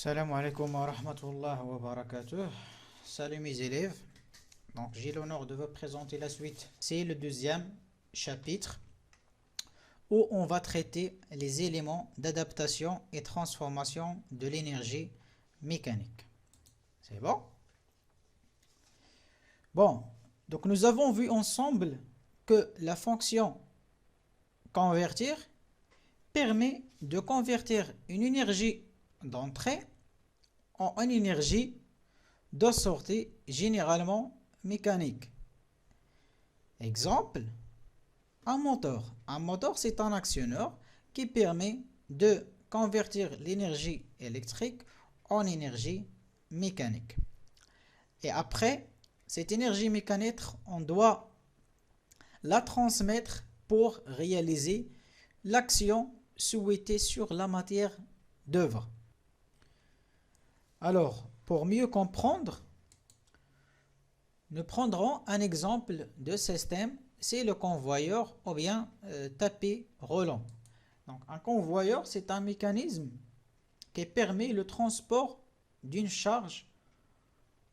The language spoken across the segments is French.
Salam alaikum wa rahmatullah wa barakatuh. Salut mes élèves. Donc j'ai l'honneur de vous présenter la suite. C'est le deuxième chapitre où on va traiter les éléments d'adaptation et transformation de l'énergie mécanique. C'est bon? Bon, donc nous avons vu ensemble que la fonction convertir permet de convertir une énergie d'entrée en une énergie de sortie généralement mécanique. Exemple, un moteur. Un moteur, c'est un actionneur qui permet de convertir l'énergie électrique en énergie mécanique. Et après, cette énergie mécanique, on doit la transmettre pour réaliser l'action souhaitée sur la matière d'œuvre. Alors, pour mieux comprendre, nous prendrons un exemple de système, c'est le convoyeur ou bien tapis roulant. Donc, un convoyeur, c'est un mécanisme qui permet le transport d'une charge,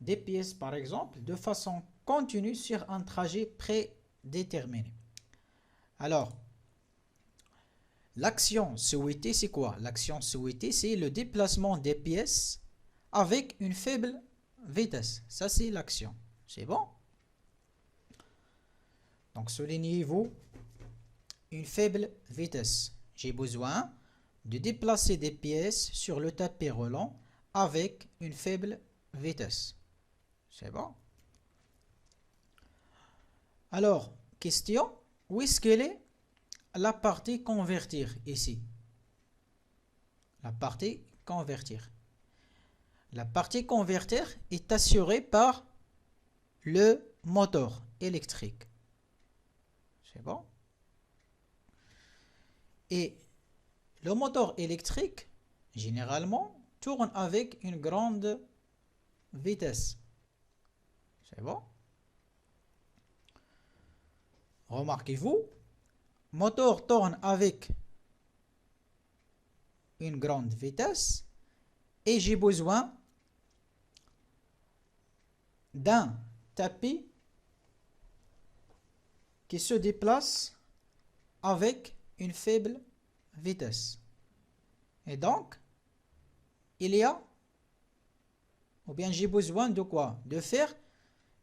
des pièces par exemple, de façon continue sur un trajet prédéterminé. Alors, l'action souhaitée, c'est quoi? L'action souhaitée, c'est le déplacement des pièces avec une faible vitesse. Ça, c'est l'action. C'est bon? Donc, soulignez-vous une faible vitesse. J'ai besoin de déplacer des pièces sur le tapis roulant avec une faible vitesse. C'est bon? Alors, question, où est-ce qu'elle est la partie convertir ici? La partie convertir. La partie convertir est assurée par le moteur électrique. C'est bon? Et le moteur électrique, généralement, tourne avec une grande vitesse. C'est bon? Remarquez-vous, moteur tourne avec une grande vitesse et j'ai besoin d'un tapis qui se déplace avec une faible vitesse. Et donc, il y a, ou bien j'ai besoin de quoi? De faire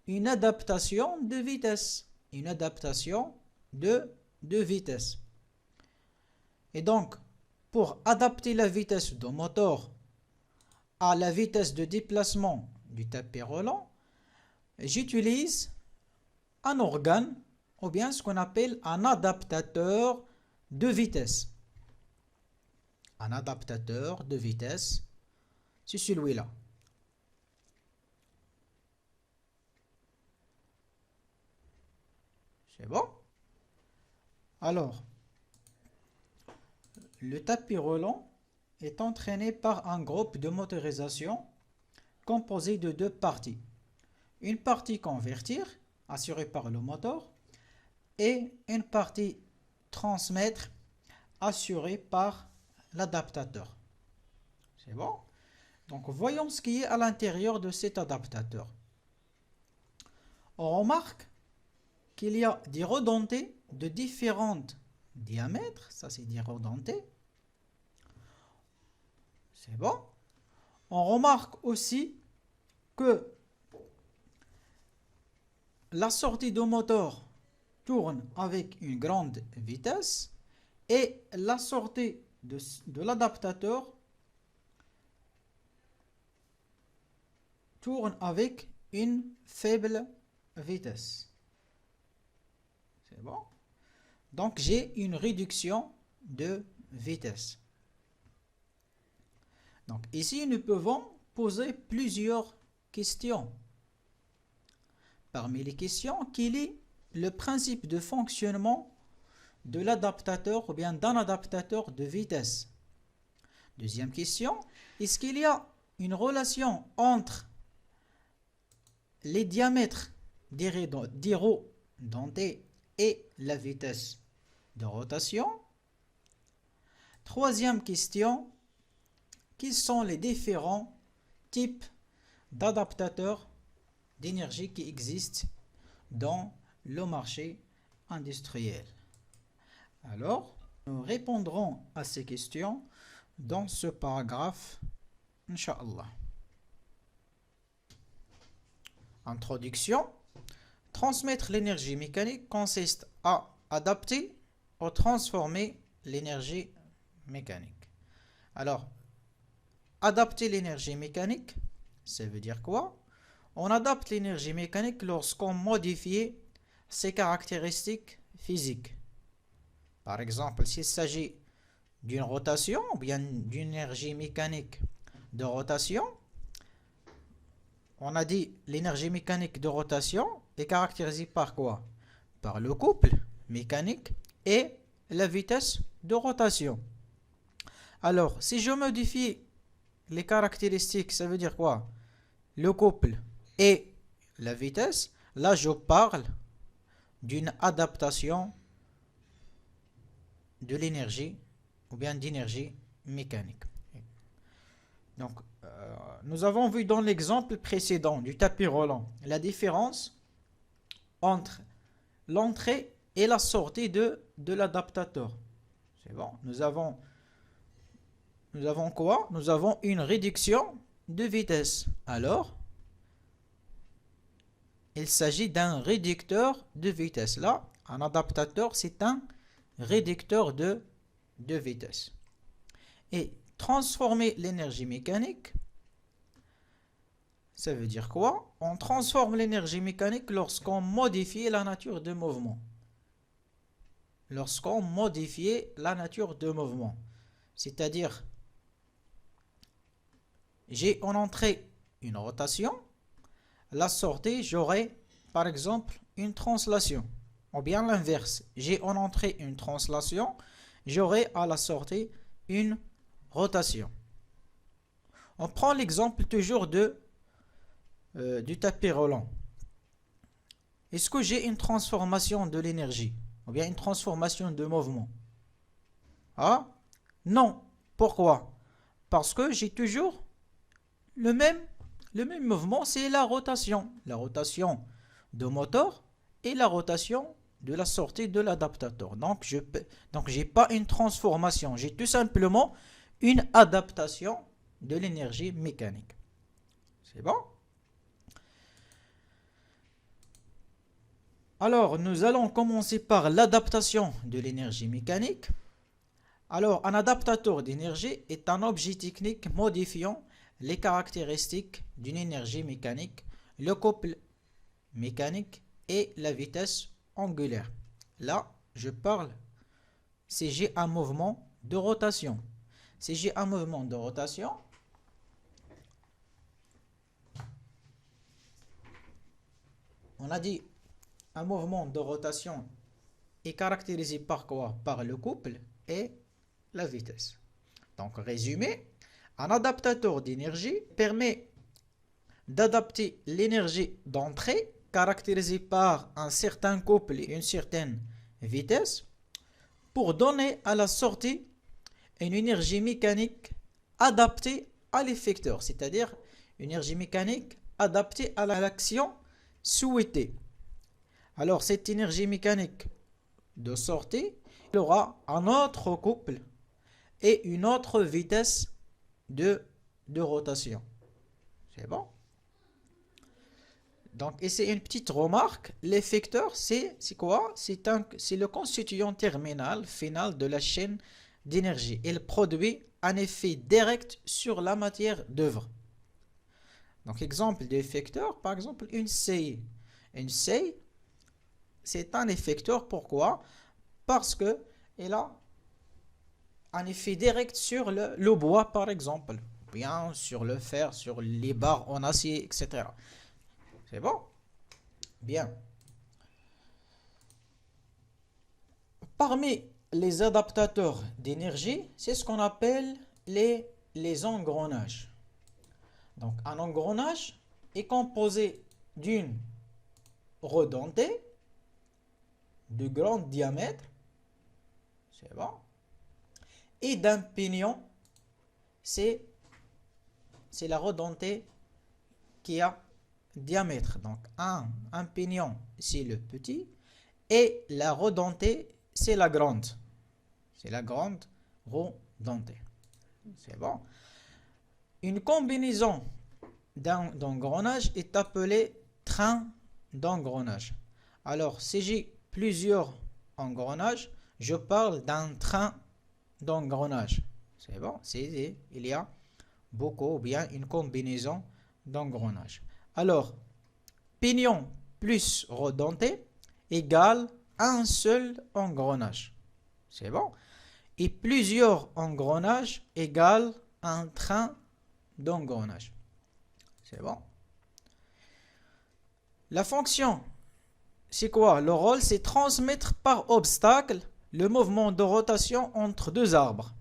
une adaptation de vitesse. Une adaptation de vitesse. Et donc, pour adapter la vitesse du moteur à la vitesse de déplacement du tapis roulant, j'utilise un organe ou bien ce qu'on appelle un adaptateur de vitesse. Un adaptateur de vitesse, c'est celui-là. C'est bon? Alors, le tapis roulant est entraîné par un groupe de motorisation composé de deux parties. Une partie convertir, assurée par le moteur, et une partie transmettre, assurée par l'adaptateur. C'est bon? Donc, voyons ce qui est à l'intérieur de cet adaptateur. On remarque qu'il y a des redondés de différents diamètres. Ça, c'est des redondés. C'est bon? On remarque aussi que la sortie du moteur tourne avec une grande vitesse et la sortie de l'adaptateur tourne avec une faible vitesse. C'est bon? Donc j'ai une réduction de vitesse. Donc ici nous pouvons poser plusieurs questions. Parmi les questions, quel est le principe de fonctionnement de l'adaptateur ou bien d'un adaptateur de vitesse? Deuxième question, est-ce qu'il y a une relation entre les diamètres des redondés et la vitesse de rotation? Troisième question, quels sont les différents types d'adaptateurs d'énergie qui existent dans le marché industriel. Alors, nous répondrons à ces questions dans ce paragraphe, Inch'Allah. Introduction. Transmettre l'énergie mécanique consiste à adapter ou transformer l'énergie mécanique. Alors, adapter l'énergie mécanique, ça veut dire quoi? On adapte l'énergie mécanique lorsqu'on modifie ses caractéristiques physiques. Par exemple, s'il s'agit d'une rotation ou bien d'une énergie mécanique de rotation, on a dit l'énergie mécanique de rotation est caractérisée par quoi? Par le couple mécanique et la vitesse de rotation. Alors, si je modifie les caractéristiques, ça veut dire quoi? Le couple et la vitesse, là je parle d'une adaptation de l'énergie ou bien d'énergie mécanique. Donc, nous avons vu dans l'exemple précédent du tapis roulant la différence entre l'entrée et la sortie de l'adaptateur. C'est bon. Nous avons quoi? Nous avons une réduction de vitesse. Alors, il s'agit d'un réducteur de vitesse. Là, un adaptateur, c'est un réducteur de vitesse. Et transformer l'énergie mécanique, ça veut dire quoi? On transforme l'énergie mécanique lorsqu'on modifie la nature de mouvement. Lorsqu'on modifie la nature de mouvement. C'est-à-dire, j'ai en entrée une rotation, la sortie, j'aurai par exemple une translation. Ou bien l'inverse, j'ai en entrée une translation, j'aurai à la sortie une rotation. On prend l'exemple toujours du tapis roulant. Est-ce que j'ai une transformation de l'énergie ou bien une transformation de mouvement? Ah, non. Pourquoi? Parce que j'ai toujours le même mouvement, c'est la rotation. La rotation de moteur et la rotation de la sortie de l'adaptateur. Donc, je n'ai pas une transformation. J'ai tout simplement une adaptation de l'énergie mécanique. C'est bon? Alors, nous allons commencer par l'adaptation de l'énergie mécanique. Alors, un adaptateur d'énergie est un objet technique modifiant les caractéristiques d'une énergie mécanique, le couple mécanique et la vitesse angulaire. Là, je parle si j'ai un mouvement de rotation. Si j'ai un mouvement de rotation, on a dit un mouvement de rotation est caractérisé par quoi? Par le couple et la vitesse. Donc, résumé, un adaptateur d'énergie permet d'adapter l'énergie d'entrée caractérisée par un certain couple et une certaine vitesse pour donner à la sortie une énergie mécanique adaptée à l'effecteur, c'est-à-dire une énergie mécanique adaptée à l'action souhaitée. Alors, cette énergie mécanique de sortie, il aura un autre couple et une autre vitesse de rotation. C'est bon? Donc, et c'est une petite remarque, l'effecteur, c'est quoi? C'est le constituant terminal final de la chaîne d'énergie. Il produit un effet direct sur la matière d'œuvre. Donc, exemple d'effecteur, par exemple, une scie. Une scie, c'est un effecteur, pourquoi? Parce qu'elle a un effet direct sur le bois, par exemple, bien sur le fer, sur les barres en acier, etc. C'est bon? Bien. Parmi les adaptateurs d'énergie, c'est ce qu'on appelle les engrenages. Donc, un engrenage est composé d'une roue dentée de grand diamètre, c'est bon, et d'un pignon, c'est c'est la redentée qui a diamètre. Donc un pignon, c'est le petit. Et la redentée, c'est la grande. C'est la grande redentée. C'est bon. Une combinaison d'engrenage est appelée train d'engrenage. Alors, si j'ai plusieurs engrenages, je parle d'un train d'engrenage. C'est bon. Il y a beaucoup ou bien une combinaison d'engrenages. Alors, pignon plus redentée égale un seul engrenage. C'est bon. Et plusieurs engrenages égale un train d'engrenage. C'est bon. La fonction, c'est quoi? Le rôle, c'est transmettre par obstacle le mouvement de rotation entre deux arbres.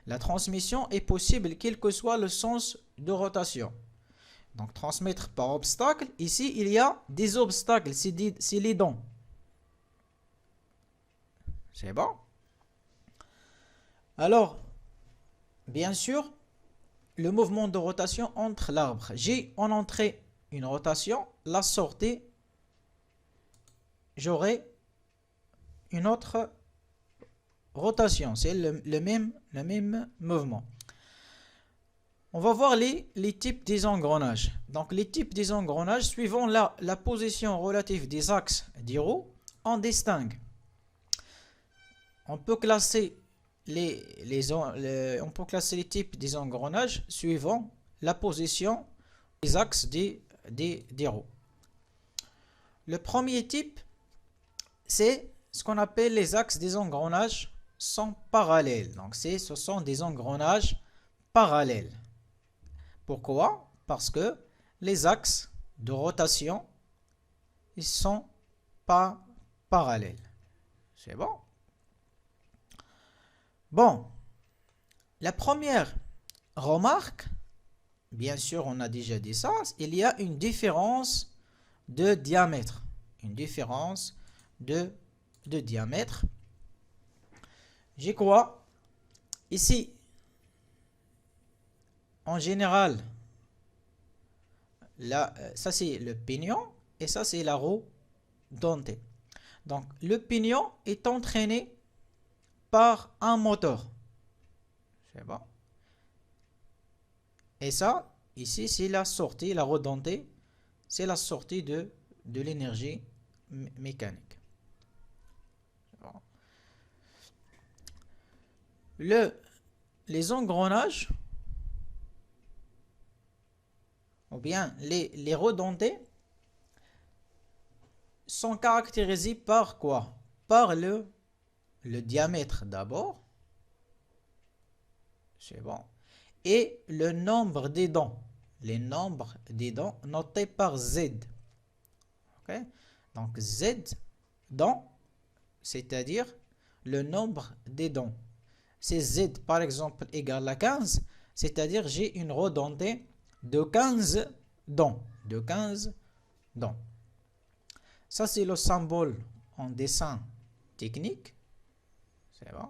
La transmission est possible quel que soit le sens de rotation. Donc, transmettre par obstacle, ici, il y a des obstacles, c'est les dents. C'est bon? Alors, bien sûr, le mouvement de rotation entre l'arbre. J'ai en entrée une rotation, la sortie, j'aurai une autre rotation. C'est le même mouvement. On va voir les types des engrenages. Donc, les types des engrenages, suivant la position relative des axes des roues, on distingue. On peut classer les types des engrenages suivant la position des axes des roues. Le premier type, c'est ce qu'on appelle les axes des engrenages sont parallèles. Donc, ce sont des engrenages parallèles. Pourquoi? Parce que les axes de rotation, ils ne sont pas parallèles. C'est bon? Bon, la première remarque, bien sûr, on a déjà dit ça, il y a une différence de diamètre. Une différence de diamètre. J'ai quoi? Ici, en général, là, ça c'est le pignon et ça c'est la roue dentée. Donc, le pignon est entraîné par un moteur. C'est bon. Et ça, ici, c'est la sortie, la roue dentée, c'est la sortie de l'énergie mécanique. Bon. Les engrenages, ou bien les roues dentées, sont caractérisés par quoi? Par le diamètre d'abord. C'est bon. Et le nombre des dents. Les nombres des dents notés par Z. Okay? Donc Z, dents, c'est-à-dire le nombre des dents. C'est Z, par exemple, égale à 15, c'est-à-dire j'ai une roue dentée de 15 dents. De 15 dents. Ça, c'est le symbole en dessin technique. C'est bon.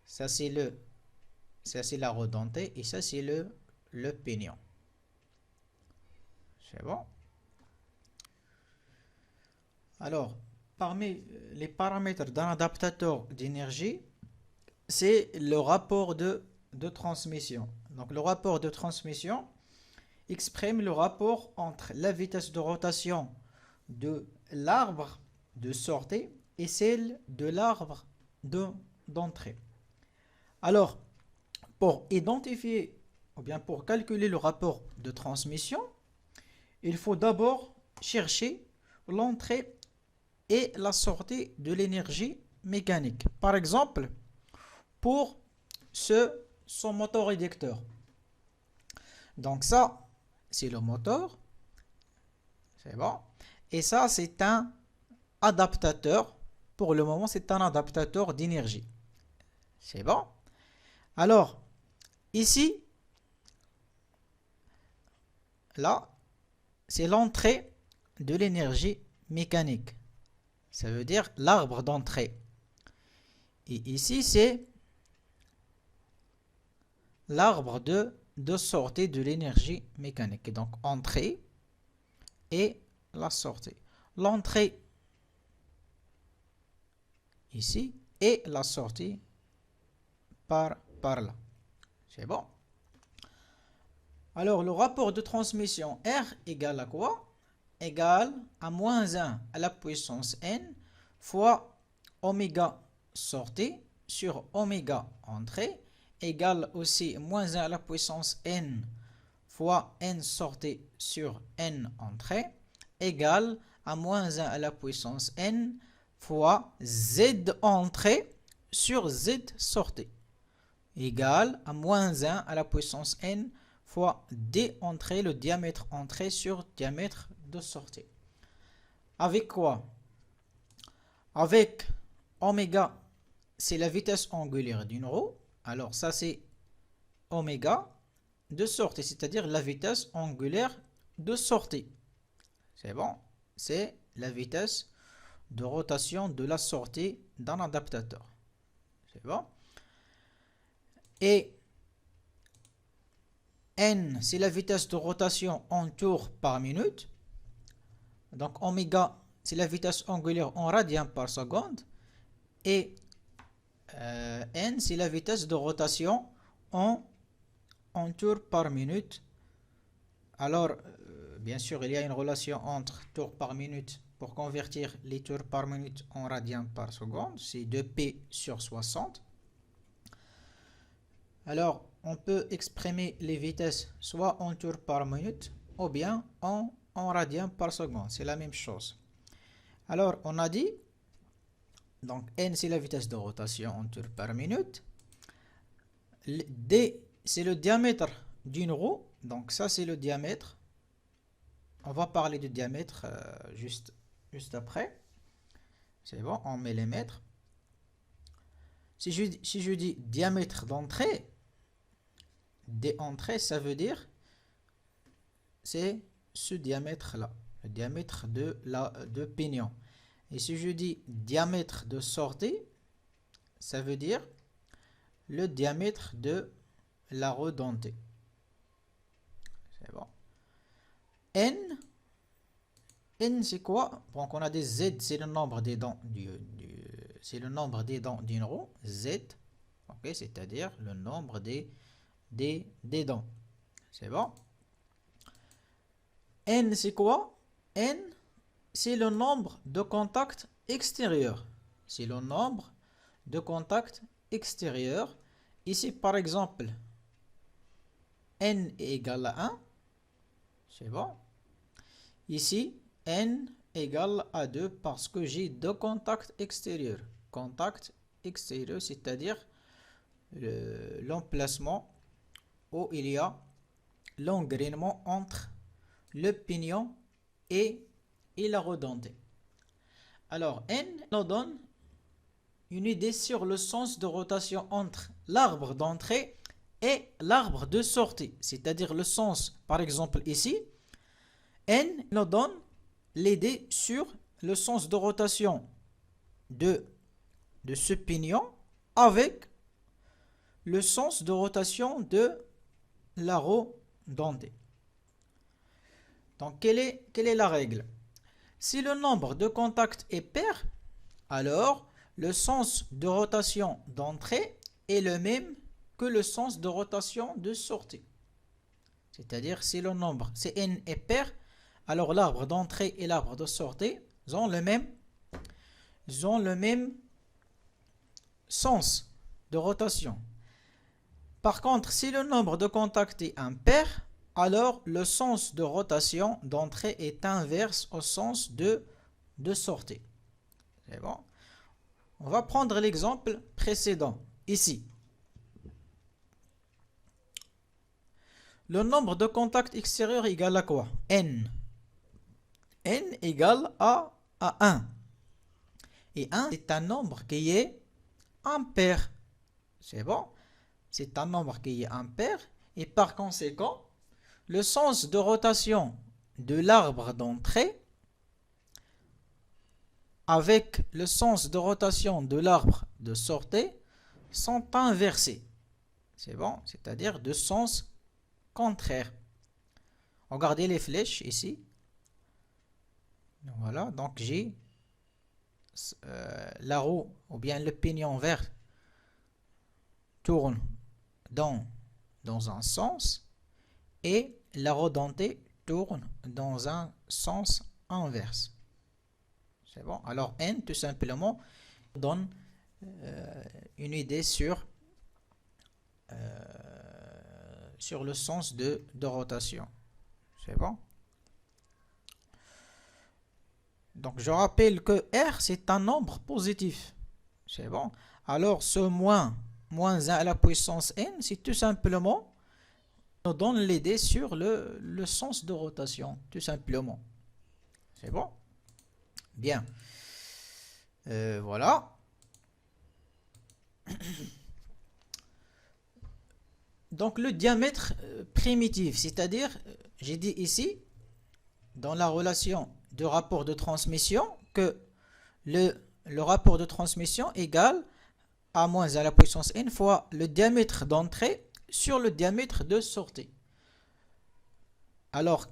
Ça, c'est la roue dentée et ça, c'est le pignon. C'est bon. Alors, parmi les paramètres d'un adaptateur d'énergie, c'est le rapport de transmission. Donc, le rapport de transmission exprime le rapport entre la vitesse de rotation de l'arbre de sortie et celle de l'arbre d'entrée. Alors, pour identifier ou bien pour calculer le rapport de transmission, il faut d'abord chercher l'entrée et la sortie de l'énergie mécanique. Par exemple, pour son moteur éjecteur. Donc ça, c'est le moteur. C'est bon. Et ça, c'est un adaptateur. Pour le moment, c'est un adaptateur d'énergie. C'est bon. Alors, ici, là, c'est l'entrée de l'énergie mécanique. Ça veut dire l'arbre d'entrée. Et ici, c'est l'arbre de sortie de l'énergie mécanique. Et donc, entrée et la sortie. L'entrée ici et la sortie par là. C'est bon. Alors, le rapport de transmission R égale à quoi? Égale à moins 1 à la puissance n fois oméga sortie sur oméga entrée égale aussi moins 1 à la puissance n fois n sortie sur n entrée égale à moins 1 à la puissance n fois z entrée sur z sortie égale à moins 1 à la puissance n fois d entrée, le diamètre entrée sur diamètre de sortie. Avec quoi? Avec oméga, c'est la vitesse angulaire d'une roue. Alors ça c'est oméga de sortie, c'est-à-dire la vitesse angulaire de sortie. C'est bon, c'est la vitesse de rotation de la sortie d'un adaptateur. C'est bon. Et n, c'est la vitesse de rotation en tours par minute. Donc oméga, c'est la vitesse angulaire en radians par seconde. Et n, c'est la vitesse de rotation en tours par minute. Alors, bien sûr, il y a une relation entre tours par minute. Pour convertir les tours par minute en radians par seconde, c'est 2p sur 60. Alors, on peut exprimer les vitesses soit en tours par minute ou bien en radians par seconde. C'est la même chose. Alors, on a dit, donc n c'est la vitesse de rotation en tours par minute. D c'est le diamètre d'une roue. Donc ça c'est le diamètre. On va parler du diamètre juste après. C'est bon, en millimètres. Si je dis diamètre d'entrée, D entrée, ça veut dire c'est ce diamètre là, le diamètre de pignon. Et si je dis diamètre de sortie, ça veut dire le diamètre de la roue dentée. C'est bon. N c'est quoi? Donc on a des Z, c'est le nombre des dents c'est le nombre des dents d'une roue. Z, ok, c'est-à-dire le nombre des dents. C'est bon. N c'est quoi? N c'est le nombre de contacts extérieurs. C'est le nombre de contacts extérieurs. Ici par exemple, N est égal à 1. C'est bon. Ici, N égale à 2 parce que j'ai deux contacts extérieurs. Contact extérieur, c'est-à-dire l'emplacement où il y a l'engrainement entre le pignon et la roue dentée. Alors, N nous donne une idée sur le sens de rotation entre l'arbre d'entrée et l'arbre de sortie. C'est-à-dire le sens, par exemple ici, N nous donne l'idée sur le sens de rotation de ce pignon avec le sens de rotation de la roue dentée. Donc, quelle est la règle? Si le nombre de contacts est pair, alors le sens de rotation d'entrée est le même que le sens de rotation de sortie. C'est-à-dire, si le nombre, si n est pair, alors l'arbre d'entrée et l'arbre de sortie ont le même sens de rotation. Par contre, si le nombre de contacts est impair, alors le sens de rotation d'entrée est inverse au sens de sortie. C'est bon. On va prendre l'exemple précédent, ici. Le nombre de contacts extérieurs égale à quoi? N. N égale à 1. Et 1, c'est un nombre qui est impair. C'est bon? C'est un nombre qui est impair. Et par conséquent, le sens de rotation de l'arbre d'entrée avec le sens de rotation de l'arbre de sortie sont inversés. C'est bon, c'est-à-dire de sens contraire. Regardez les flèches ici. Voilà, donc j'ai la roue ou bien le pignon vert tourne dans un sens et la roue dentée tourne dans un sens inverse. C'est bon. Alors N tout simplement donne une idée sur le sens de rotation. C'est bon. Donc je rappelle que R c'est un nombre positif. C'est bon. Alors ce moins 1 à la puissance n, c'est tout simplement nous donne l'idée sur le sens de rotation, tout simplement. C'est bon? Bien. Voilà. Donc le diamètre primitif, c'est-à-dire, j'ai dit ici, dans la relation de rapport de transmission, que le rapport de transmission égale A moins à la puissance n fois le diamètre d'entrée sur le diamètre de sortie. Alors,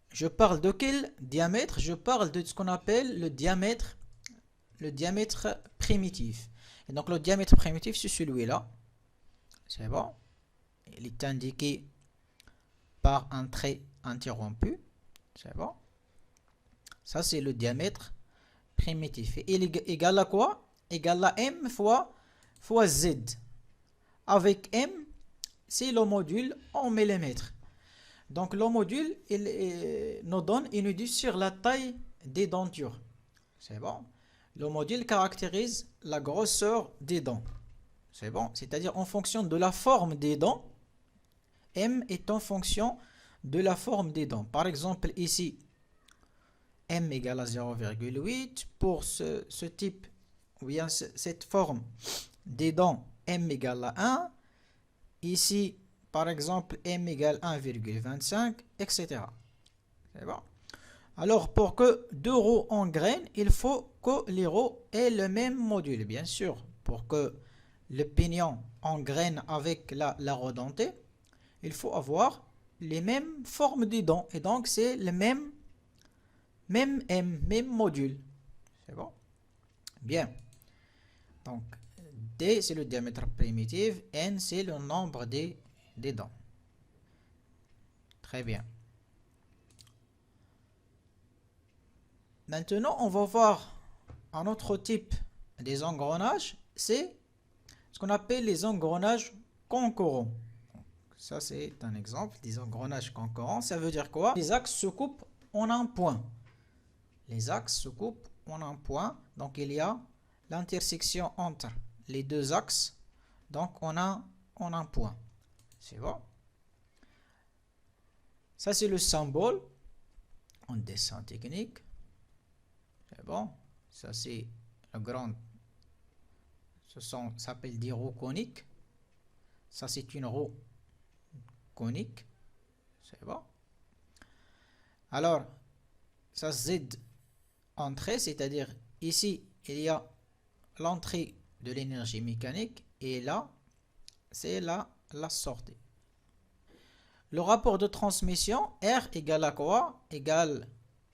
je parle de quel diamètre? Je parle de ce qu'on appelle le diamètre primitif. Et donc le diamètre primitif, c'est celui-là. C'est bon. Il est indiqué par un trait interrompu. C'est bon. Ça, c'est le diamètre primitif. Et il est égal à quoi? Égal à m fois z. Avec m, c'est le module en millimètres. Donc le module, il nous donne une idée sur la taille des dentures. C'est bon. Le module caractérise la grosseur des dents. C'est bon. C'est-à-dire en fonction de la forme des dents, m est en fonction de la forme des dents. Par exemple, ici, m égale à 0,8. Pour ce type, ou bien cette forme des dents, m égale à 1. Ici, par exemple, m égale 1,25, etc. C'est bon. Alors, pour que deux roues engrainent, il faut que les roues aient le même module, bien sûr. Pour que le pignon engraine avec la roue dentée, il faut avoir les mêmes formes des dents. Et donc, c'est le même module. C'est bon? Bien. Donc, D, c'est le diamètre primitif. N, c'est le nombre des dents. Très bien. Maintenant, on va voir un autre type des engrenages. C'est ce qu'on appelle les engrenages concurrents. Ça, c'est un exemple des engrenages concurrents. Ça veut dire quoi? Les axes se coupent en un point. Les axes se coupent en un point. Donc, il y a l'intersection entre les deux axes. Donc, on a un point. C'est bon? Ça, c'est le symbole en dessin technique. C'est bon? Ça, c'est le grand. Ça s'appelle des roues coniques. Ça, c'est une roue conique. C'est bon? Alors, ça, Z entrée, c'est-à-dire ici, il y a l'entrée de l'énergie mécanique et là, c'est la sortie. Le rapport de transmission, R égale à quoi? Égale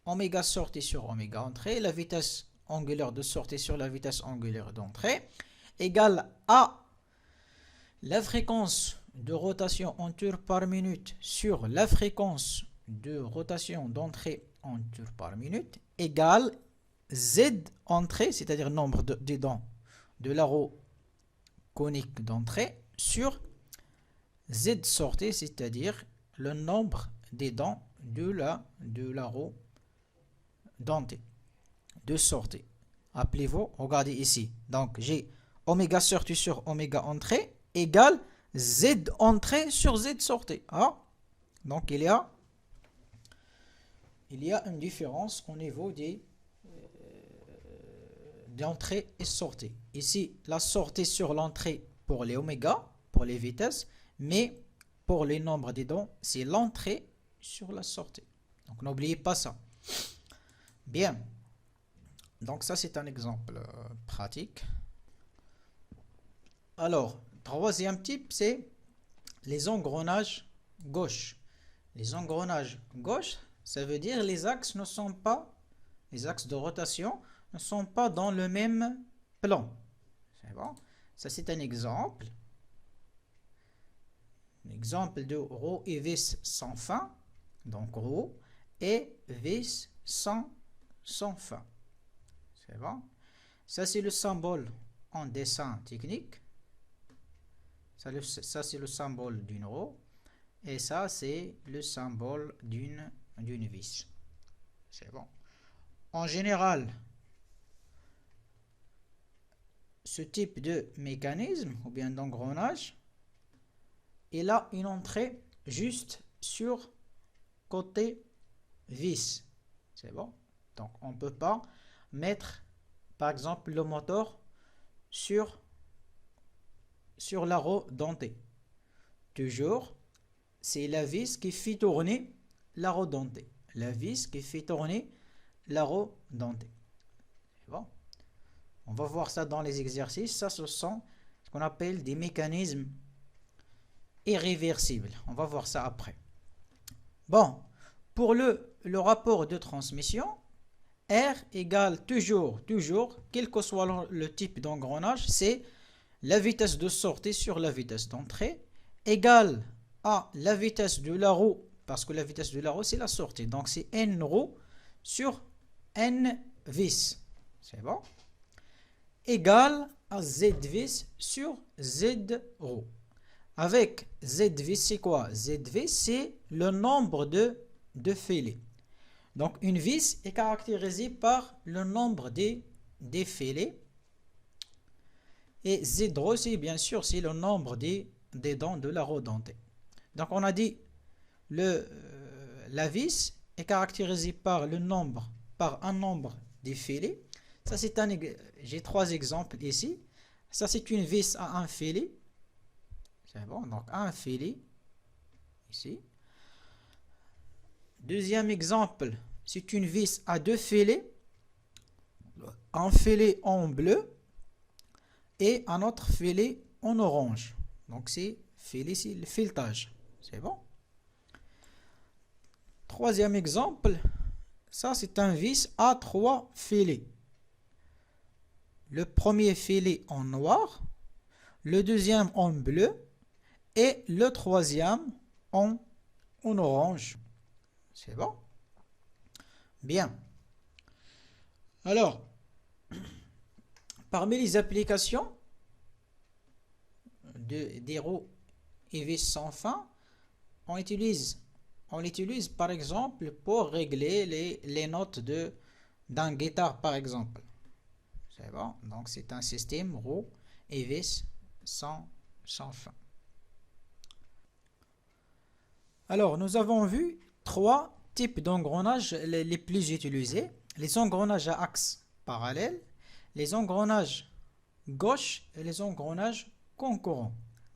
oméga sortie sur oméga entrée, la vitesse angulaire de sortie sur la vitesse angulaire d'entrée, égale à la fréquence de rotation en tours par minute sur la fréquence de rotation d'entrée en tours par minute, égale Z entrée, c'est-à-dire nombre des dents de la roue conique d'entrée, sur Z sortie, c'est-à-dire le nombre des dents de la roue dentée de sortie. Appelez-vous, regardez ici. Donc j'ai oméga sortie sur oméga entrée égale Z entrée sur Z sortie. Ah, donc il y a une différence au niveau d'entrée et sortie. Ici, la sortie sur l'entrée pour les oméga, pour les vitesses, mais pour les nombres des dents, c'est l'entrée sur la sortie. Donc n'oubliez pas ça. Bien. Donc ça, c'est un exemple pratique. Alors, troisième type, c'est les engrenages gauche. Les engrenages gauche, ça veut dire les axes ne sont pas, les axes de rotation ne sont pas dans le même plan. C'est bon? Ça, c'est un exemple. Un exemple de roue et vis sans fin. Donc, roue et vis sans fin. C'est bon? Ça, c'est le symbole en dessin technique. Ça c'est le symbole d'une roue. Et ça, c'est le symbole d'une vis. C'est bon. En général, ce type de mécanisme, ou bien d'engrenage, il a une entrée juste sur côté vis. C'est bon. Donc, on ne peut pas mettre, par exemple, le moteur sur la roue dentée. Toujours, c'est la vis qui fait tourner la roue dentée. La vis qui fait tourner la roue dentée. C'est bon. On va voir ça dans les exercices. Ça, ce sont ce qu'on appelle des mécanismes irréversibles. On va voir ça après. Bon, pour le rapport de transmission, R égale toujours, quel que soit le type d'engrenage, c'est la vitesse de sortie sur la vitesse d'entrée, égale à la vitesse de la roue, parce que la vitesse de la roue, c'est la sortie. Donc, c'est N roues sur N vis. C'est bon? Égale à Z vis sur Z roues. Avec Z vis, c'est quoi? Z vis, c'est le nombre de filets. Donc, une vis est caractérisée par le nombre des filets. Et Z roue, c'est bien sûr, c'est le nombre des dents de la roue dentée. Donc, on a dit la vis est caractérisée par un nombre des filets. Ça, j'ai trois exemples ici. Ça, c'est une vis à un filet. C'est bon, donc un filet ici. Deuxième exemple, c'est une vis à deux filets. Un filet en bleu et un autre filet en orange. Donc, c'est le filetage. C'est bon. Troisième exemple, ça, c'est un vis à trois filets. Le premier filet en noir, le deuxième en bleu et le troisième en orange. C'est bon? Bien. Alors, parmi les applications des roues et vis sans fin, on l'utilise par exemple pour régler les notes d'un guitare par exemple. C'est bon? Donc, c'est un système roue et vis sans fin. Alors, nous avons vu trois types d'engrenages les plus utilisés. Les engrenages à axe parallèle, les engrenages gauche et les engrenages concurrents.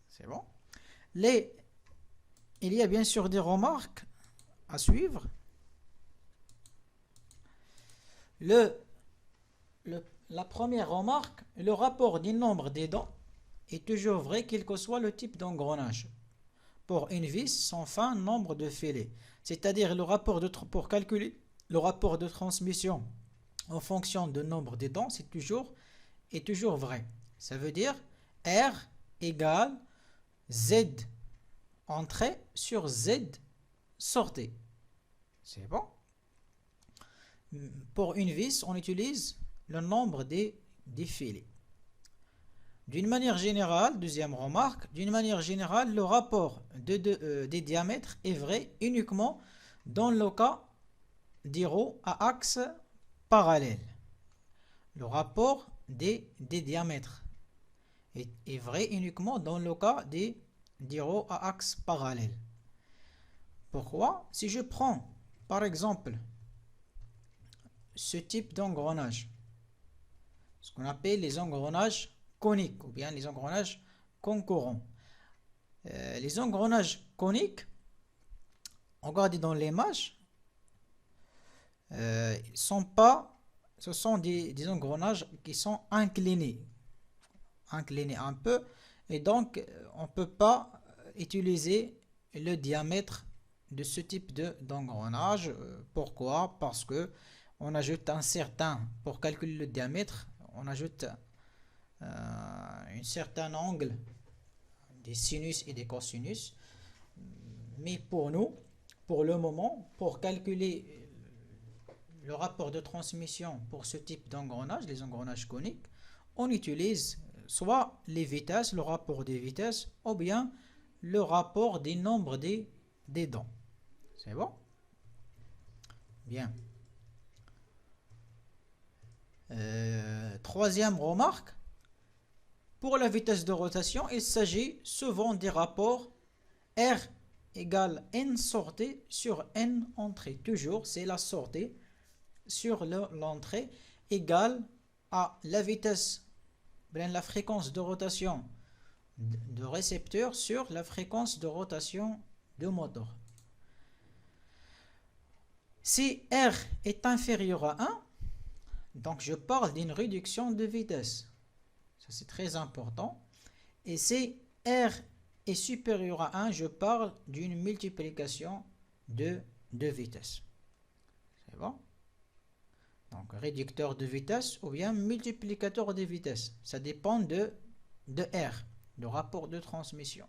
C'est bon? Il y a bien sûr des remarques à suivre. La première remarque, le rapport du nombre des dents est toujours vrai quel que soit le type d'engrenage. Pour une vis sans fin, nombre de filets. C'est-à-dire pour calculer le rapport de transmission en fonction du nombre des dents, est toujours vrai. Ça veut dire R égale Z entrée sur Z sortie. C'est bon? Pour une vis, on utilise le nombre des filets. D'une manière générale, deuxième remarque, d'une manière générale, le rapport des diamètres est vrai uniquement dans le cas des roues à axe parallèle. Le rapport des diamètres est vrai uniquement dans le cas des roues à axe parallèle. Pourquoi? Si je prends, par exemple, ce type d'engrenage, ce qu'on appelle les engrenages coniques ou bien les engrenages concurrents. Les engrenages coniques, regardez dans l'image, ce sont des engrenages qui sont inclinés un peu, et donc on ne peut pas utiliser le diamètre de ce type d'engrenage. Pourquoi? Parce que on ajoute pour calculer le diamètre, on ajoute un certain angle des sinus et des cosinus. Mais pour nous, pour le moment, pour calculer le rapport de transmission pour ce type d'engrenage, les engrenages coniques, on utilise soit les vitesses, le rapport des vitesses, ou bien le rapport des nombres des dents. C'est bon? Bien. Troisième remarque, pour la vitesse de rotation, il s'agit souvent des rapports R égale N sortie sur N entrée. Toujours, c'est la sortie sur l'entrée égale à la vitesse, la fréquence de rotation de récepteur sur la fréquence de rotation de moteur. Si R est inférieur à 1, donc je parle d'une réduction de vitesse. Ça c'est très important. Et si R est supérieur à 1, je parle d'une multiplication de vitesse. C'est bon? Donc réducteur de vitesse ou bien multiplicateur de vitesse. Ça dépend de R, de rapport de transmission.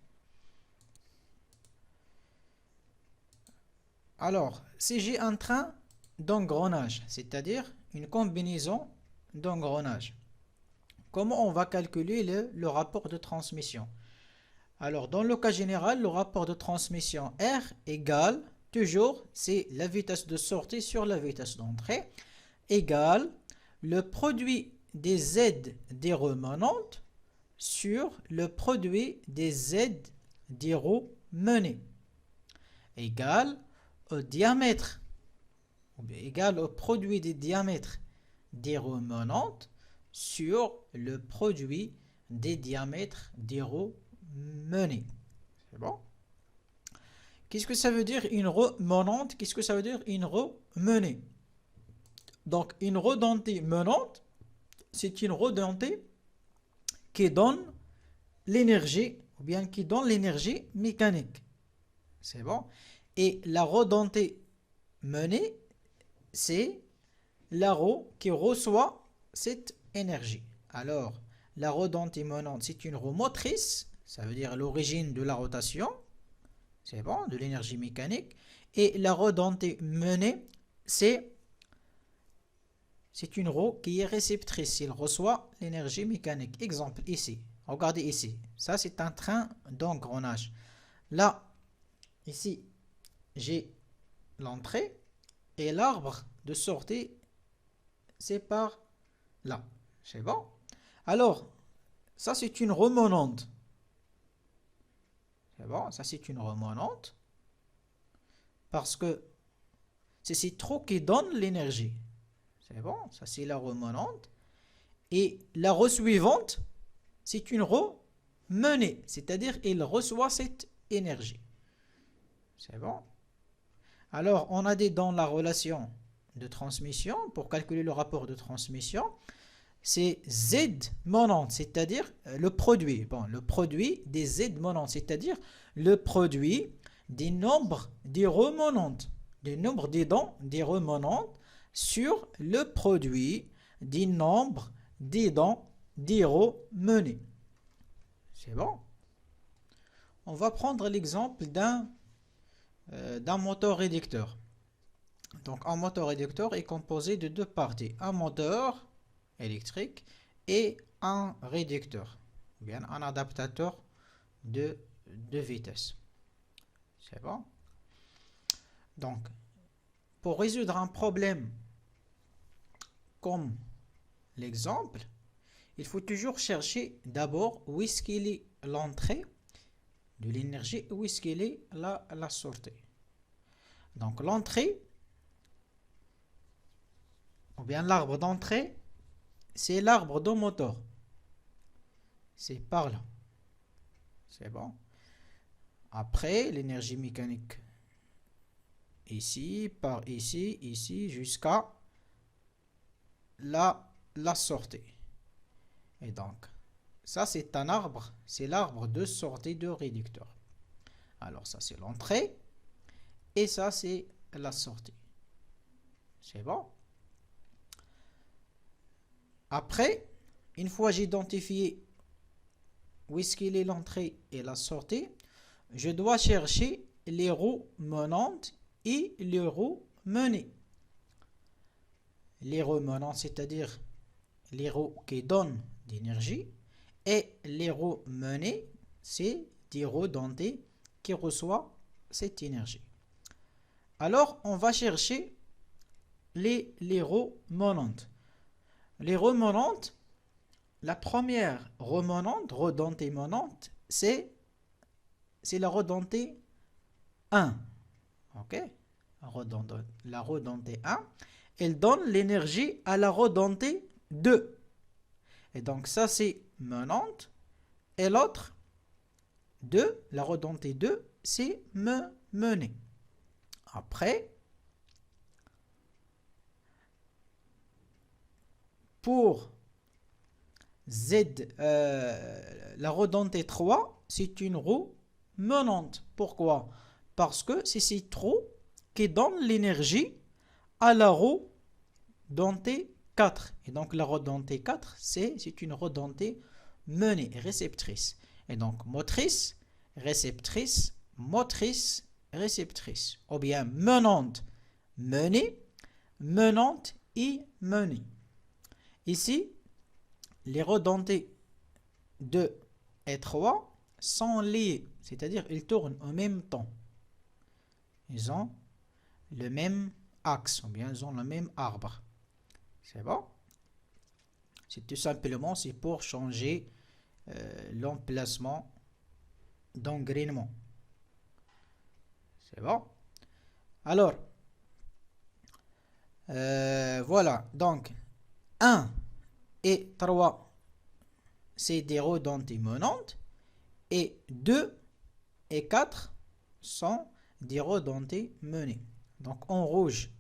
Alors, si j'ai un train d'engrenage, c'est-à-dire une combinaison d'engrenages, comment on va calculer le rapport de transmission? Alors, dans le cas général, le rapport de transmission R égale, toujours, c'est la vitesse de sortie sur la vitesse d'entrée, égale le produit des Z des roues menantes sur le produit des Z des roues menées, égale au diamètre, ou bien égal au produit des diamètres des roues menantes sur le produit des diamètres des roues menées. C'est bon? Qu'est-ce que ça veut dire une roue menante? Qu'est-ce que ça veut dire une roue menée? Donc une roue dentée menante, c'est une roue dentée qui donne l'énergie, ou bien qui donne l'énergie mécanique. C'est bon? Et la roue dentée menée, c'est la roue qui reçoit cette énergie. Alors, la roue dentée menante, c'est une roue motrice, ça veut dire l'origine de la rotation, c'est bon, de l'énergie mécanique. Et la roue dentée menée, c'est une roue qui est réceptrice, il reçoit l'énergie mécanique. Exemple ici, regardez ici, ça c'est un train d'engrenage. Là, ici, j'ai l'entrée et l'arbre de sortie, c'est par là. C'est bon? Alors, ça c'est une roue menante. C'est bon? Ça c'est une roue menante parce que c'est ces trous qui donnent l'énergie. C'est bon? Ça c'est la roue menante. Et la roue suivante, c'est une roue menée, c'est-à-dire il reçoit cette énergie. C'est bon? Alors, on a dit dans la relation de transmission, pour calculer le rapport de transmission, c'est Z monante, c'est-à-dire le produit. Bon, le produit des Z monantes, c'est-à-dire le produit des nombres des roues monantes, des nombres des dents des roues monantes sur le produit des nombres des dents des roues menées. C'est bon? On va prendre l'exemple d'un moteur réducteur. Donc un moteur réducteur est composé de deux parties, un moteur électrique et un réducteur, ou bien un adaptateur de vitesse. C'est bon? Donc, pour résoudre un problème comme l'exemple, il faut toujours chercher d'abord où est-ce qu'il est l'entrée de l'énergie, où est-ce qu'il est la sortie. Donc l'entrée, ou bien l'arbre d'entrée, c'est l'arbre de moteur. C'est par là. C'est bon. Après, l'énergie mécanique ici, par ici, ici, jusqu'à la sortie. Et donc, ça c'est un arbre, c'est l'arbre de sortie de réducteur. Alors ça c'est l'entrée et ça c'est la sortie. C'est bon. Après, une fois j'ai identifié où est-ce qu'il est l'entrée et la sortie, je dois chercher les roues menantes et les roues menées. Les roues menantes, c'est-à-dire les roues qui donnent d'énergie, et les roues menées, c'est des roues dentées qui reçoivent cette énergie. Alors, on va chercher les roues menantes. Les roues menantes, la première roue menante, roue dentée menante, c'est la roue dentée 1. Ok? La roue dentée 1, elle donne l'énergie à la roue dentée 2. Et donc ça c'est menante. Et l'autre 2, la roue dentée 2, c'est menée. Après, pour Z, la roue dentée 3, c'est une roue menante. Pourquoi? Parce que c'est cette roue qui donne l'énergie à la roue dentée 4. Et donc la roue dentée 4, c'est une roue dentée menée, réceptrice. Et donc motrice, réceptrice, motrice, réceptrice. Ou bien menante, menée, menante et menée. Ici, les roues dentées 2 et 3 sont liées, c'est-à-dire ils tournent en même temps. Ils ont le même axe, ou bien ils ont le même arbre. C'est bon? C'est tout simplement pour changer l'emplacement d'engrainement. C'est bon? Alors, voilà. Donc, 1 et 3, c'est des roues dentées menantes. Et 2 et 4 sont des roues dentées menées. Donc, en rouge,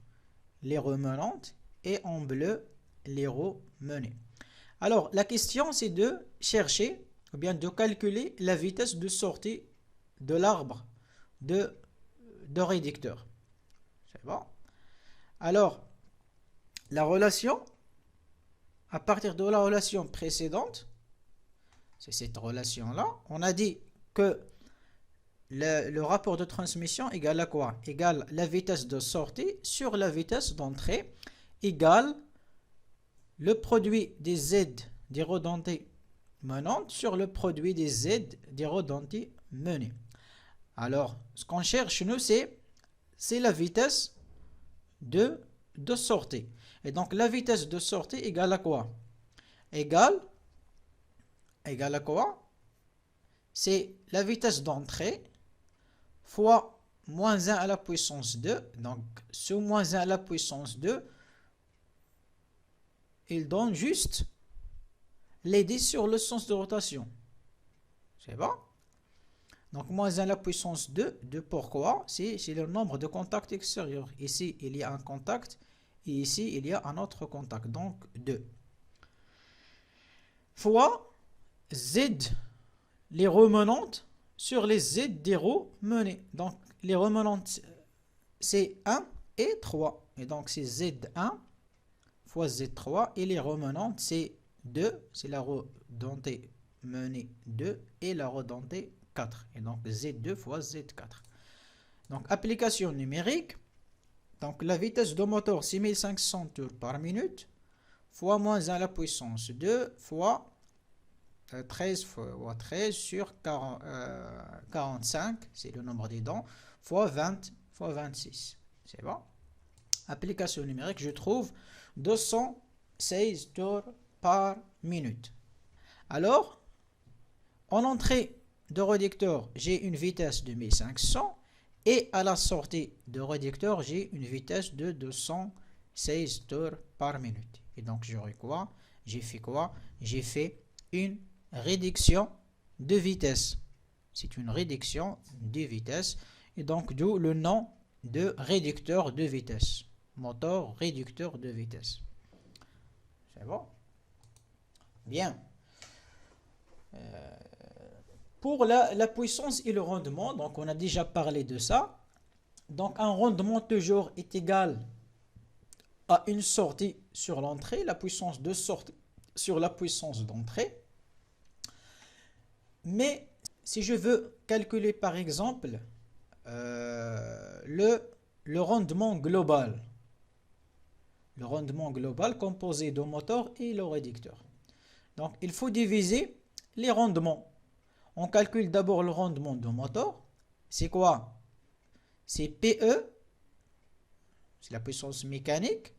les roues menantes et en bleu, les roues menées. Alors, la question, c'est de chercher, ou bien de calculer la vitesse de sortie de l'arbre de réducteur. C'est bon? Alors, la relation, à partir de la relation précédente, c'est cette relation-là, on a dit que le rapport de transmission égale à quoi? Égale la vitesse de sortie sur la vitesse d'entrée, égale le produit des Z des roues dentées menantes sur le produit des Z des roues dentées menées. Alors, ce qu'on cherche, nous, c'est la vitesse de sortie. Et donc, la vitesse de sortie égale à quoi? Égale à quoi? C'est la vitesse d'entrée fois moins 1 à la puissance 2. Donc, ce moins 1 à la puissance 2, il donne juste les 10 sur le sens de rotation. C'est bon? Donc, moins 1 à la puissance 2, pourquoi? C'est le nombre de contacts extérieurs. Ici, il y a un contact et ici, il y a un autre contact. Donc, 2. Fois Z, les roues menantes, sur les Z des roues menées. Donc, les roues menantes, c'est 1 et 3. Et donc, c'est Z1 fois Z3. Et les roues menantes, c'est 2. C'est la roue dentée menée 2 et la roue dentée 4. Et donc, Z2 fois Z4. Donc, application numérique. Donc, la vitesse de moteur, 6500 tours par minute, fois moins 1 à la puissance 2, fois 13 fois 13 sur 45, c'est le nombre des dents, fois 20 fois 26. C'est bon? Application numérique, je trouve 216 tours par minute. Alors, en entrée de réducteur, j'ai une vitesse de 1500 et à la sortie de réducteur, j'ai une vitesse de 216 tours par minute. Et donc, j'aurai quoi? J'ai fait quoi? J'ai fait une réduction de vitesse. C'est une réduction de vitesse. Et donc, d'où le nom de réducteur de vitesse. Moteur réducteur de vitesse. C'est bon? Bien. Pour la puissance et le rendement, donc on a déjà parlé de ça. Donc un rendement toujours est égal à une sortie sur l'entrée, la puissance de sortie sur la puissance d'entrée. Mais si je veux calculer par exemple le rendement global, composé du moteur et le réducteur. Donc il faut diviser les rendements. On calcule d'abord le rendement du moteur. C'est quoi? C'est PE, c'est la puissance mécanique,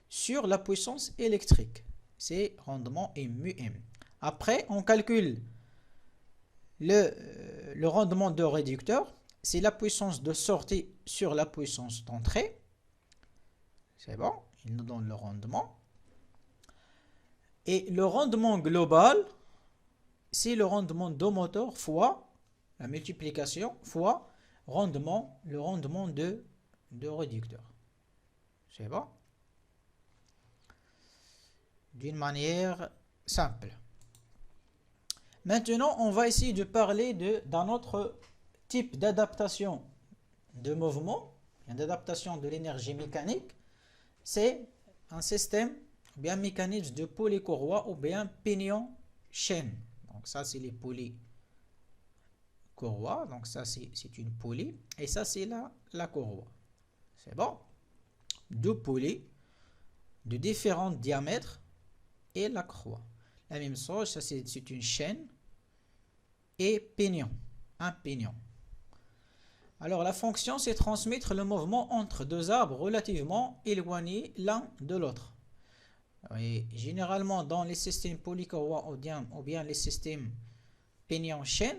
sur la puissance électrique. C'est rendement MUM. Après, on calcule le rendement de réducteur. C'est la puissance de sortie sur la puissance d'entrée. C'est bon, il nous donne le rendement. Et le rendement global, c'est le rendement de moteur fois la multiplication fois le rendement de réducteur. C'est bon? D'une manière simple. Maintenant, on va essayer de parler d'un autre type d'adaptation de mouvement, d'adaptation de l'énergie mécanique. C'est un système ou bien un mécanisme de polycourroie ou bien pignon-chaîne. Donc ça, c'est les polycourroies. Donc ça, c'est une poulie. Et ça, c'est la courroie. C'est bon? Deux poulies de différents diamètres et la croix. La même chose, ça c'est une chaîne et pignon, un pignon. Alors la fonction, c'est transmettre le mouvement entre deux arbres relativement éloignés l'un de l'autre. Et généralement dans les systèmes polycourroies ou bien les systèmes pignon-chaîne,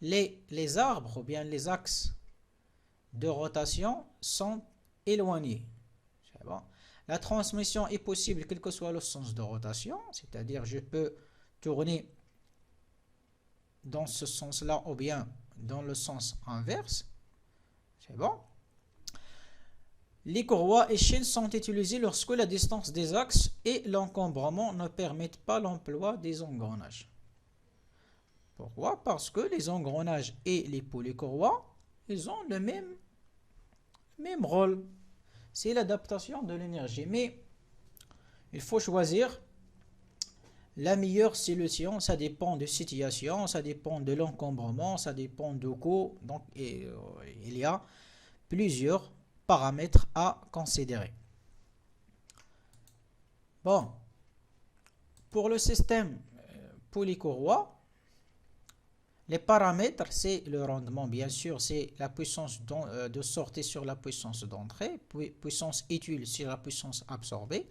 les arbres ou bien les axes de rotation sont éloignés. C'est bon. La transmission est possible quel que soit le sens de rotation, c'est-à-dire je peux tourner dans ce sens-là ou bien dans le sens inverse. C'est bon. Les courroies et chaînes sont utilisées lorsque la distance des axes et l'encombrement ne permettent pas l'emploi des engrenages. Pourquoi? Parce que les engrenages et les polycourroies, ils ont le même rôle. C'est l'adaptation de l'énergie. Mais il faut choisir la meilleure solution. Ça dépend de situation, ça dépend de l'encombrement, ça dépend du coût. Donc, il y a plusieurs paramètres à considérer. Bon, pour le système polycourroie, les paramètres, c'est le rendement, bien sûr, c'est la puissance de sortie sur la puissance d'entrée, puissance étude sur la puissance absorbée.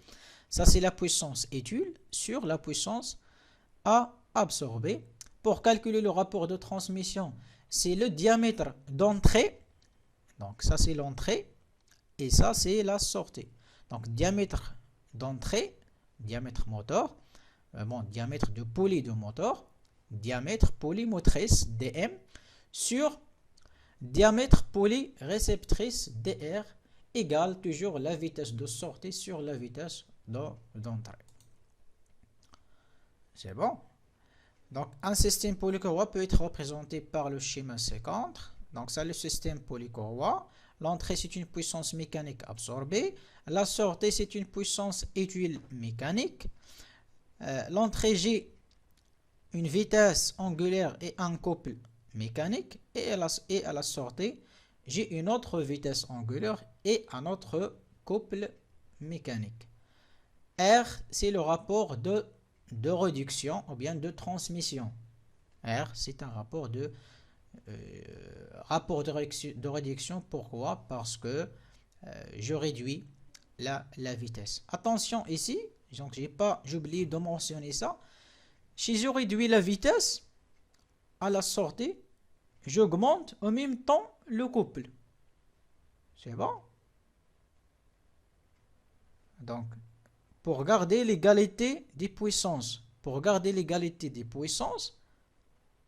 Ça, c'est la puissance étude sur la puissance à absorber. Pour calculer le rapport de transmission, c'est le diamètre d'entrée. Donc, ça, c'est l'entrée. Et ça, c'est la sortie. Donc, diamètre d'entrée, diamètre moteur, diamètre de poulie de moteur, diamètre poulie motrice DM sur diamètre poulie réceptrice DR égale toujours la vitesse de sortie sur la vitesse d'entrée. C'est bon? Donc un système polycourroie peut être représenté par le schéma ci-contre. Donc ça, le système polycourroie. L'entrée, c'est une puissance mécanique absorbée. La sortie, c'est une puissance étuile mécanique. L'entrée G, une vitesse angulaire et un couple mécanique, et à la sortie, j'ai une autre vitesse angulaire et un autre couple mécanique. R, c'est le rapport de réduction ou bien de transmission. R, c'est un rapport de réduction. Pourquoi? Parce que je réduis la vitesse. Attention ici, donc j'ai oublié de mentionner ça. Si je réduis la vitesse à la sortie, j'augmente en même temps le couple. C'est bon? Donc, pour garder l'égalité des puissances,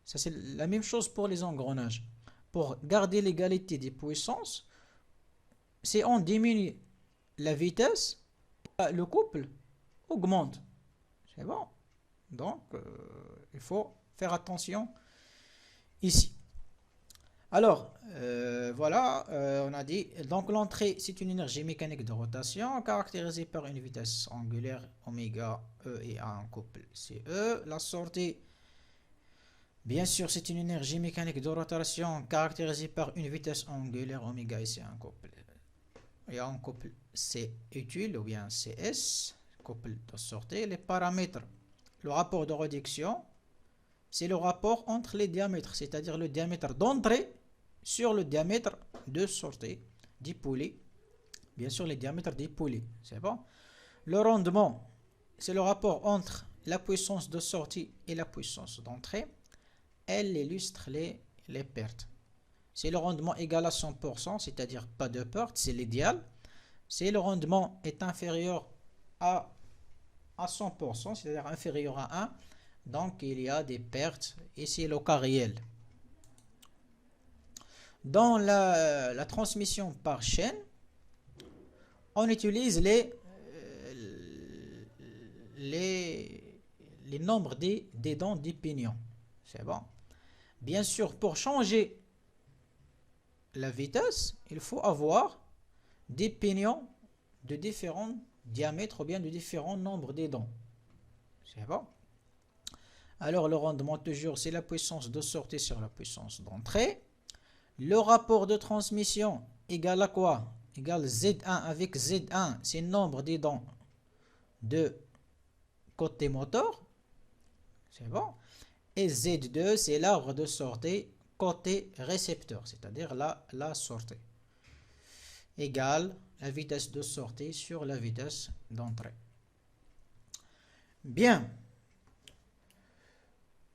ça c'est la même chose pour les engrenages. Pour garder l'égalité des puissances, c'est on diminue la vitesse, le couple augmente. C'est bon? Donc, il faut faire attention ici. Alors, voilà, on a dit, donc l'entrée, c'est une énergie mécanique de rotation caractérisée par une vitesse angulaire oméga E et A en couple CE. La sortie, bien sûr, c'est une énergie mécanique de rotation caractérisée par une vitesse angulaire oméga et C en couple. Et en couple C utile ou bien CS, couple de sortie. Les paramètres, le rapport de réduction, c'est le rapport entre les diamètres, c'est-à-dire le diamètre d'entrée sur le diamètre de sortie dipolé. Bien sûr, les diamètres dipolés, c'est bon. Le rendement, c'est le rapport entre la puissance de sortie et la puissance d'entrée. Elle illustre les pertes. Si le rendement égal à 100%, c'est-à-dire pas de perte, c'est l'idéal. Si le rendement est inférieur à 100%, c'est-à-dire inférieur à 1, donc il y a des pertes et c'est le cas réel. Dans la transmission par chaîne, on utilise les nombres des dents des pignons. C'est bon. Bien sûr, pour changer la vitesse, il faut avoir des pignons de différents diamètres ou bien de différents nombres des dents. C'est bon. Alors le rendement toujours, c'est la puissance de sortie sur la puissance d'entrée. Le rapport de transmission égale à quoi? Égale Z1 avec Z1, c'est le nombre des dents de côté moteur. C'est bon. Et Z2, c'est l'arbre de sortie côté récepteur, c'est-à-dire la sortie. Égale la vitesse de sortie sur la vitesse d'entrée. Bien.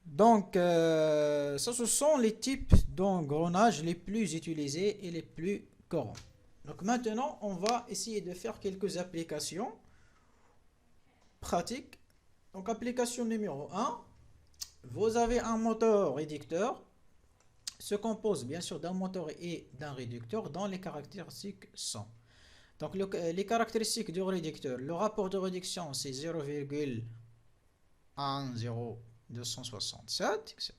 Donc, ça, ce sont les types d'engrenages les plus utilisés et les plus courants. Donc maintenant, on va essayer de faire quelques applications pratiques. Donc, application numéro 1, vous avez un moteur réducteur, se compose bien sûr d'un moteur et d'un réducteur dont les caractéristiques sont. Donc, les caractéristiques du réducteur, le rapport de réduction, c'est 0,10267, etc.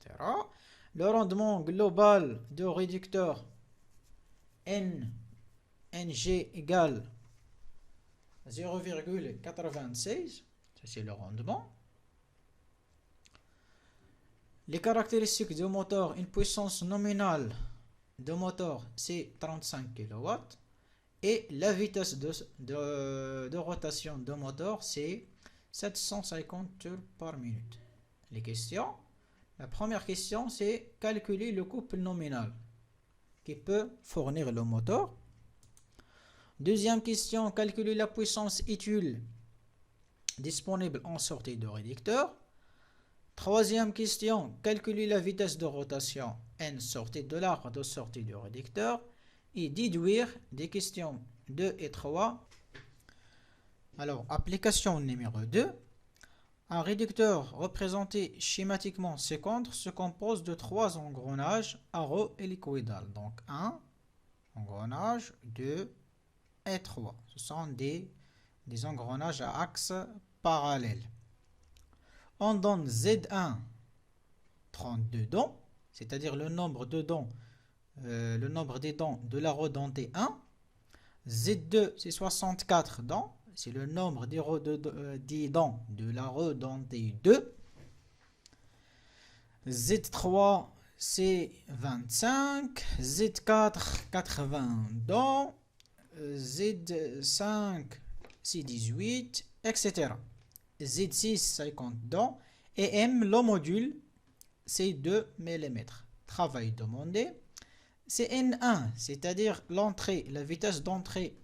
Le rendement global du réducteur NG égale 0,96, ça c'est le rendement. Les caractéristiques du moteur, une puissance nominale de moteur, c'est 35 kW. Et la vitesse de rotation de moteur, c'est 750 tours par minute. Les questions. La première question, c'est calculer le couple nominal qui peut fournir le moteur. Deuxième question, calculer la puissance utile disponible en sortie de réducteur. Troisième question, calculer la vitesse de rotation N sortie de l'arbre de sortie du réducteur. Et déduire des questions 2 et 3. Alors, application numéro 2. Un réducteur représenté schématiquement ci-contre se compose de 3 engrenages aéro-hélicoïdales. Donc 1 engrenage, 2 et 3. Ce sont des engrenages à axe parallèle. On donne Z1 32 dents, c'est-à-dire le nombre de dents. Le nombre des dents de la roue dentée 1. Z2, c'est 64 dents. C'est le nombre des dents de la roue dentée 2. Z3, c'est 25. Z4, 80 dents. Z5, c'est 18, etc. Z6, 50 dents. Et M, le module, c'est 2 mm. Travail demandé. C'est N1, c'est-à-dire l'entrée, la vitesse d'entrée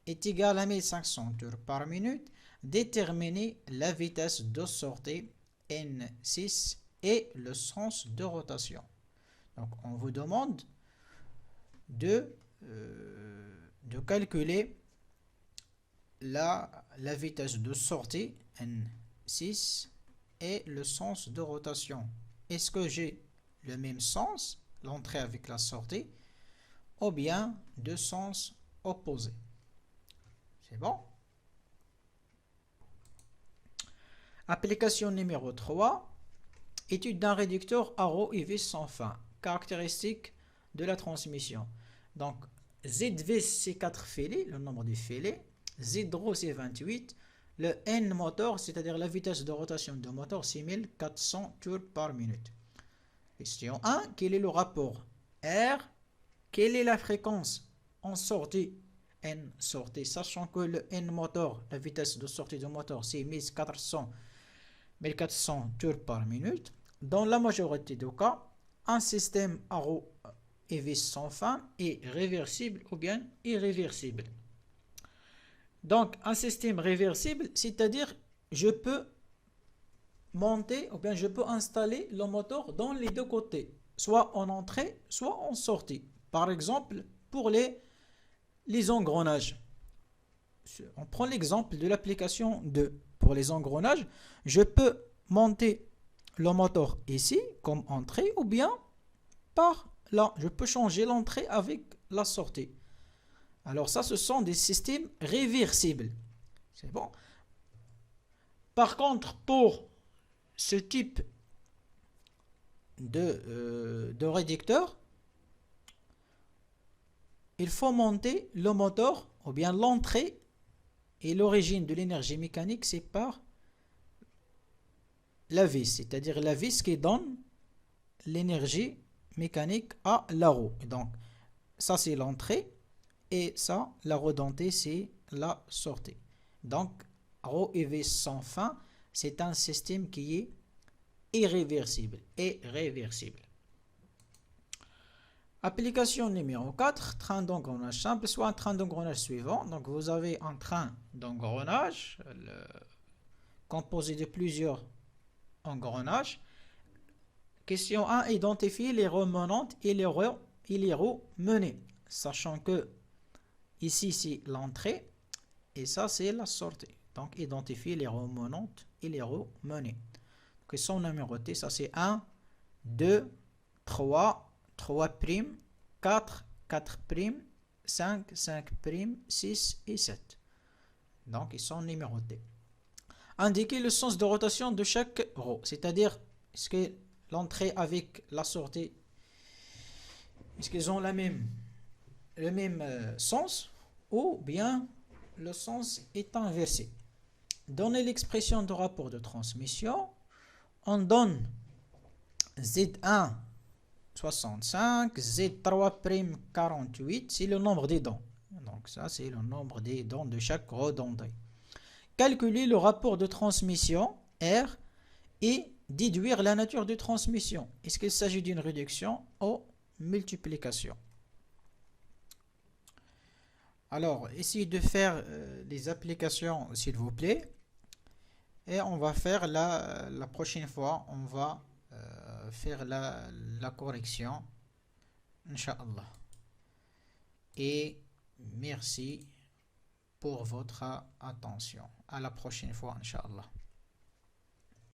est égale à 1500 tours par minute. Déterminer la vitesse de sortie N6 et le sens de rotation. Donc on vous demande de calculer la vitesse de sortie N6 et le sens de rotation. Est-ce que j'ai le même sens, l'entrée avec la sortie, ou bien deux sens opposés? C'est bon? Application numéro 3. Étude d'un réducteur à roue et vis sans fin. Caractéristiques de la transmission. Donc, Z vis c'est 4 filets, le nombre de filets. Z roue c'est 28. Le N moteur, c'est-à-dire la vitesse de rotation du moteur, c'est 1400 tours par minute. Question 1. Quel est le rapport R? Quelle est la fréquence en sortie N sortie, sachant que le N moteur, la vitesse de sortie du moteur, c'est 1400 tours par minute. Dans la majorité des cas, un système à roue et vis sans fin est réversible ou bien irréversible. Donc, un système réversible, c'est-à-dire je peux monter ou bien je peux installer le moteur dans les deux côtés, soit en entrée, soit en sortie. Par exemple, pour les engrenages. On prend l'exemple de l'application 2. Pour les engrenages, je peux monter le moteur ici comme entrée ou bien par là. Je peux changer l'entrée avec la sortie. Alors ça, ce sont des systèmes réversibles. C'est bon. Par contre, pour ce type de réducteur, il faut monter le moteur ou bien l'entrée et l'origine de l'énergie mécanique, c'est par la vis, c'est-à-dire la vis qui donne l'énergie mécanique à la roue. Donc, ça c'est l'entrée et ça, la roue dentée, c'est la sortie. Donc, roue et vis sans fin, c'est un système qui est irréversible et réversible. Application numéro 4, train d'engrenage simple, soit un train d'engrenage suivant. Donc, vous avez un train d'engrenage composé de plusieurs engrenages. Question 1, identifier les roues menantes et les roues menées. Sachant que ici, c'est l'entrée et ça, c'est la sortie. Donc, identifier les roues menantes et les roues menées. Donc, ils sont numérotés. Ça, c'est 1, 2, 3, 3 prime, 4, 4 prime, 5, 5 prime, 6 et 7. Donc, ils sont numérotés. Indiquer le sens de rotation de chaque roue. C'est-à-dire, est-ce que l'entrée avec la sortie, est-ce qu'ils ont le même sens ou bien le sens est inversé. Donner l'expression de rapport de transmission. On donne Z1 65, Z3' 48, c'est le nombre des dents. Donc ça, c'est le nombre des dents de chaque roue dentée. Calculer le rapport de transmission R et déduire la nature de transmission. Est-ce qu'il s'agit d'une réduction ou multiplication? Alors, essayez de faire les applications, s'il vous plaît. Et on va faire la prochaine fois, on va faire la correction. Inch'Allah. Et merci pour votre attention. À la prochaine fois, Inch'Allah.